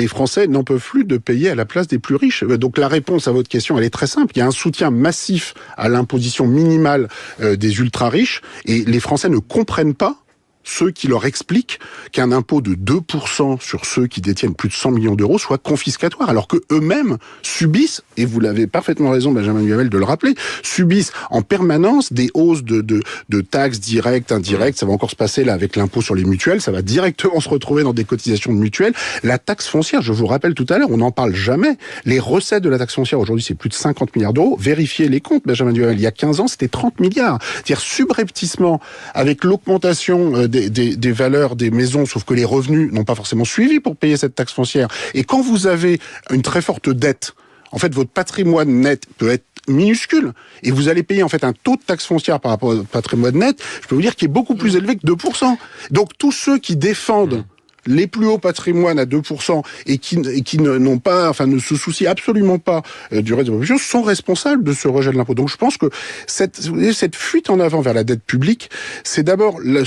Les Français n'en peuvent plus de payer à la place des plus riches. Donc la réponse à votre question, elle est très simple. Il y a un soutien massif à l'imposition minimale des ultra-riches et les Français ne comprennent pas ceux qui leur expliquent qu'un impôt de 2% sur ceux qui détiennent plus de 100 millions d'euros soit confiscatoire, alors que eux-mêmes subissent, et vous l'avez parfaitement raison, Benjamin Duhamel, de le rappeler, subissent en permanence des hausses de taxes directes, indirectes. Ça va encore se passer là avec l'impôt sur les mutuelles, ça va directement se retrouver dans des cotisations de mutuelles. La taxe foncière, je vous rappelle tout à l'heure, on n'en parle jamais. Les recettes de la taxe foncière aujourd'hui, c'est plus de 50 milliards d'euros. Vérifiez les comptes, Benjamin Duhamel. Il y a 15 ans, c'était 30 milliards. C'est-à-dire subrepticement, avec l'augmentation des valeurs des maisons, sauf que les revenus n'ont pas forcément suivi pour payer cette taxe foncière. Et quand vous avez une très forte dette, en fait, votre patrimoine net peut être minuscule, et vous allez payer en fait un taux de taxe foncière par rapport au patrimoine net, je peux vous dire, qui est beaucoup plus élevé que 2%. Donc tous ceux qui défendent les plus hauts patrimoines à 2% et qui n'ont pas, enfin, ne se soucient absolument pas du reste de la population sont responsables de ce rejet de l'impôt. Donc je pense que cette fuite en avant vers la dette publique, c'est d'abord la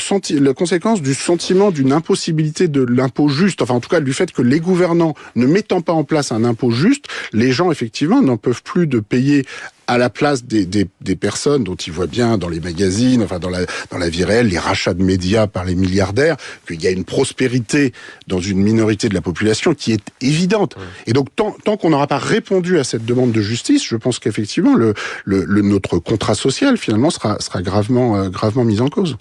conséquence du sentiment d'une impossibilité de l'impôt juste, enfin en tout cas du fait que les gouvernants ne mettant pas en place un impôt juste, les gens effectivement n'en peuvent plus de payer à la place des personnes dont ils voient bien dans les magazines, enfin dans la vie réelle, les rachats de médias par les milliardaires, qu'il y a une prospérité dans une minorité de la population qui est évidente. Et donc tant qu'on n'aura pas répondu à cette demande de justice, je pense qu'effectivement notre contrat social finalement sera gravement mis en cause.